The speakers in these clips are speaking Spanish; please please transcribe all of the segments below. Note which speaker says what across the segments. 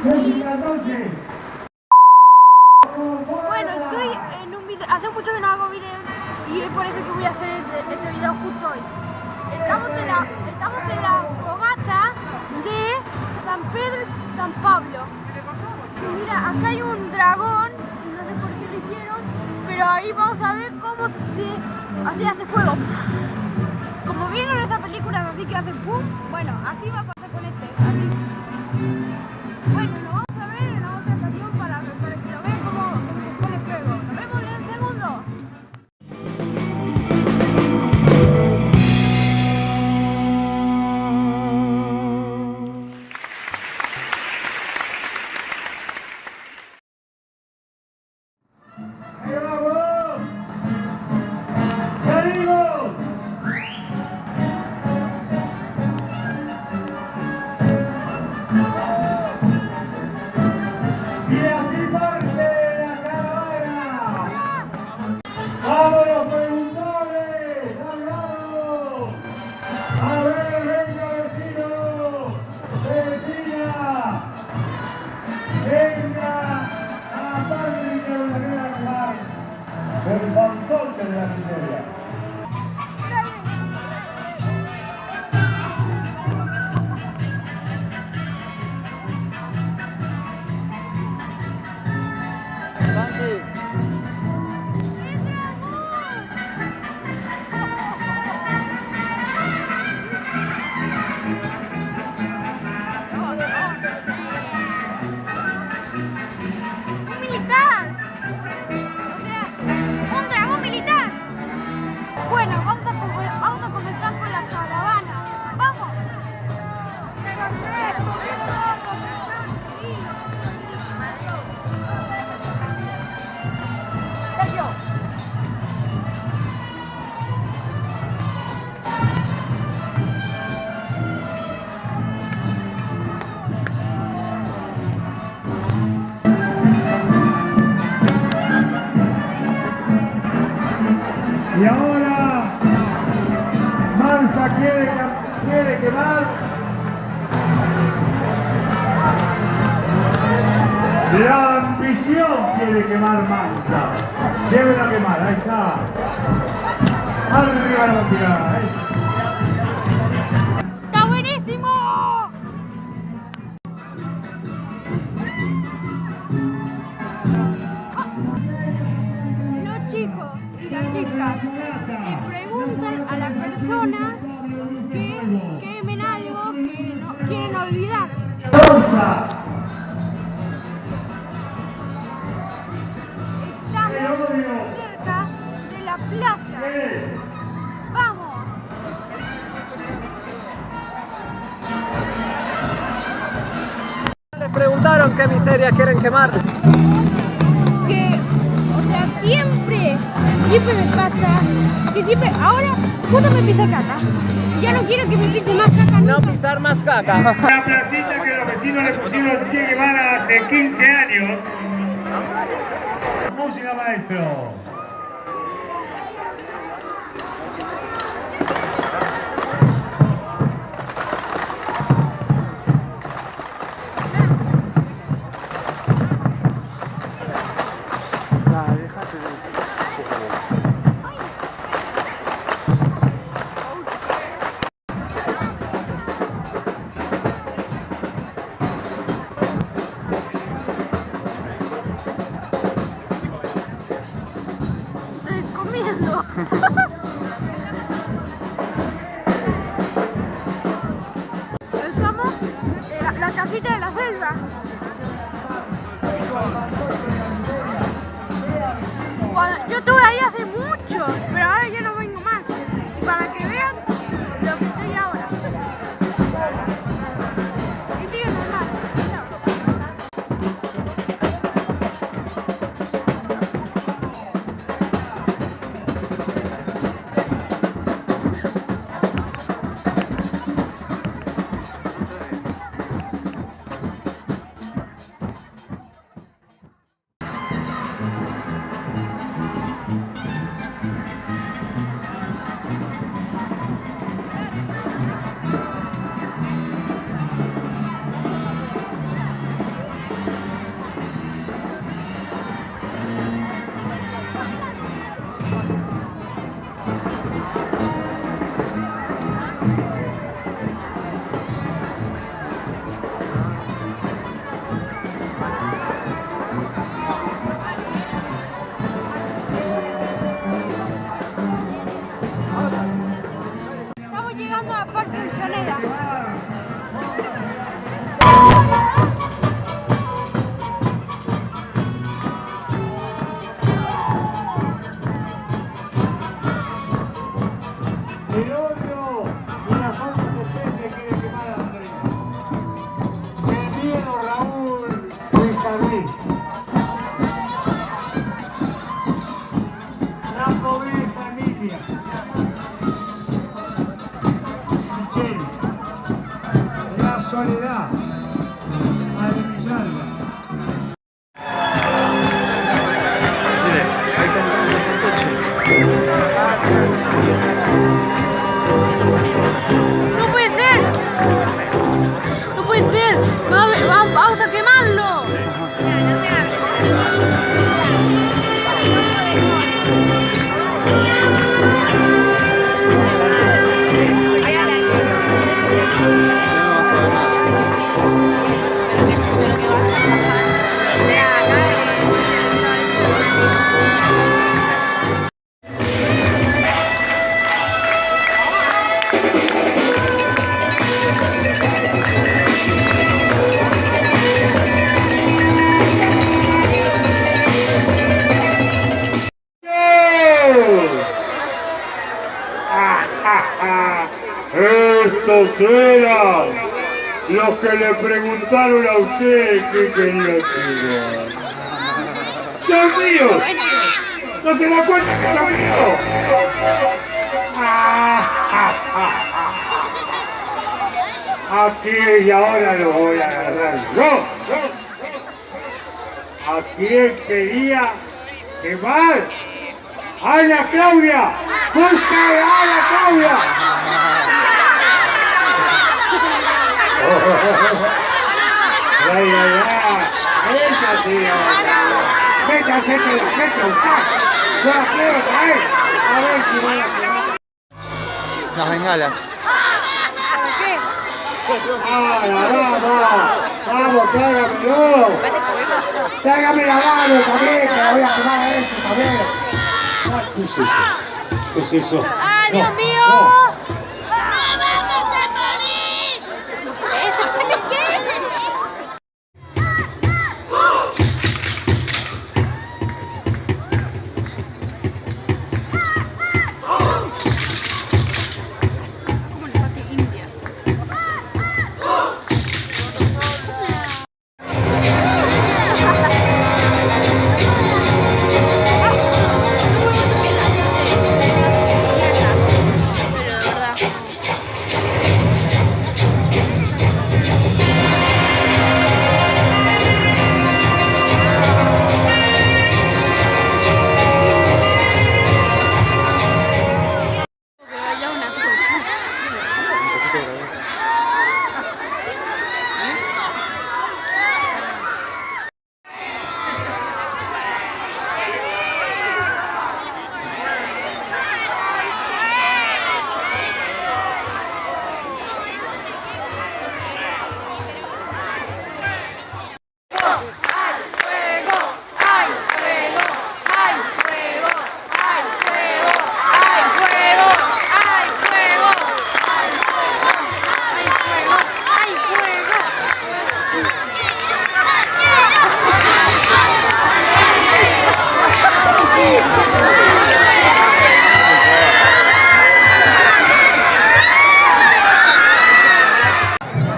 Speaker 1: Música entonces.
Speaker 2: Bueno, estoy en un video, hace mucho que no hago videos y es por eso que voy a hacer este video justo hoy. Estamos en la fogata de San Pedro y San Pablo. Y mira, acá hay un dragón, no sé por qué lo hicieron, pero ahí vamos a ver cómo se hace fuego. Como vieron en esa película así que hacen pum, bueno, así va a pasar con este, así. Bueno, lo vamos a ver en la otra ocasión para que lo vean cómo se pone fuego. Nos vemos en un segundo.
Speaker 1: ¡Ahí vamos! ¡Salimos! Y así parte la caravana. ¡Vámonos, preguntores! ¡Largamos! ¡A ver, venga, vecino! ¡Vecina! ¡Venga! ¡Aparte de la granja! ¡El fantoche de la miseria!
Speaker 2: ¡Un militar! O sea, un dragón militar. Bueno, vamos a comenzar con la caravana. ¡Vamos! Sergio.
Speaker 1: Y ahora Mansa quiere quemar la ambición, quiere quemar Mansa. Llévela a quemar, ahí está. Arriba la música.
Speaker 2: ¡Está buenísimo! Los chicos y las chicas le preguntan a la persona que quemen algo que no quieren olvidar.
Speaker 1: Pausa.
Speaker 2: Estamos cerca de la plaza. ¡Vamos!
Speaker 3: Les preguntaron qué miseria quieren quemar.
Speaker 2: Que, o sea, siempre me pasa que siempre, ahora justo me pisa caca. Ya no quiero que me pise más caca
Speaker 3: No
Speaker 2: nunca.
Speaker 3: pisar más caca.
Speaker 1: Una placita que los vecinos le pusieron a Che Guevara hace 15 años. Música, maestro.
Speaker 2: Estoy comiendo. Estamos en la casita de la selva. Yo estuve ahí hace mucho, pero ahora ya no vengo más. Y para que vean lo que estoy ahora. Y sigue normal.
Speaker 1: a Villalba.
Speaker 2: ¡No puede ser! ¡No puede ser! ¡Vamos a quemarlo!
Speaker 1: Estos eran los que le preguntaron a usted qué quería tirar. ¡Son míos! ¿No se da cuenta que son míos? Aquí y ahora lo voy a agarrar yo. ¿A quién quería quemar? ¡Ana Claudia! ¡Busca a Ana Claudia! ¡Esa sí! ¡Métase que la gente buscar! ¡Yo la quiero traer! A ver si voy a quemar.
Speaker 3: Las bengalas.
Speaker 1: ¡Vamos, tráigamelo! ¡Tráigame la mano también, que la voy a quemar a ese también! ¿Qué es eso? ¿Qué es eso?
Speaker 2: ¡Ay, Dios mío!
Speaker 1: No.
Speaker 2: ¡Vamos a morir! ¿Qué? Como el patio india.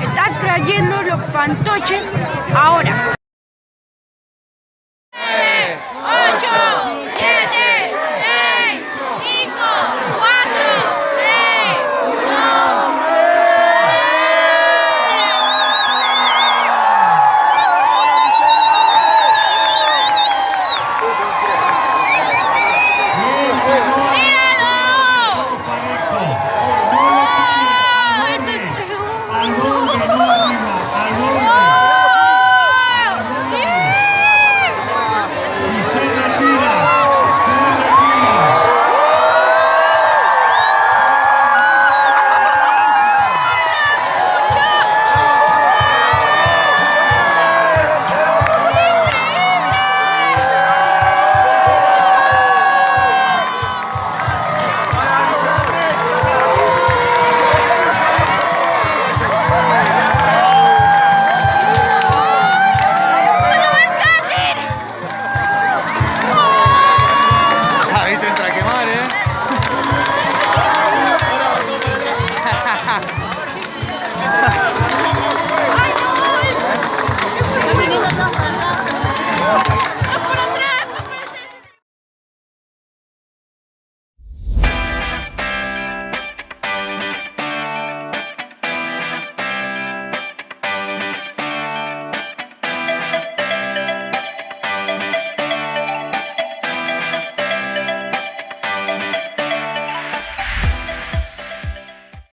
Speaker 2: Están trayendo los fantoches ahora.